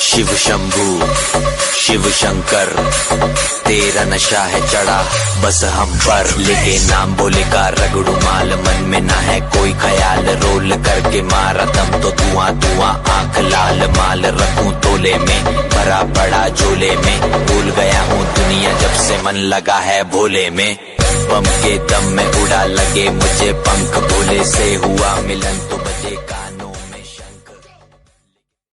शिव शंभू शिव शंकर, तेरा नशा है चढ़ा बस हम पर। लेके नाम बोले का रगड़ू माल, मन में ना है कोई ख्याल। रोल करके मारा दम तो धुआं धुआं, आंख लाल। माल रखूं तोले में, भरा पड़ा झोले में। भूल गया हूँ दुनिया जब से मन लगा है भोले में। बम के दम में उड़ा लगे मुझे पंख, भोले से हुआ मिलन तो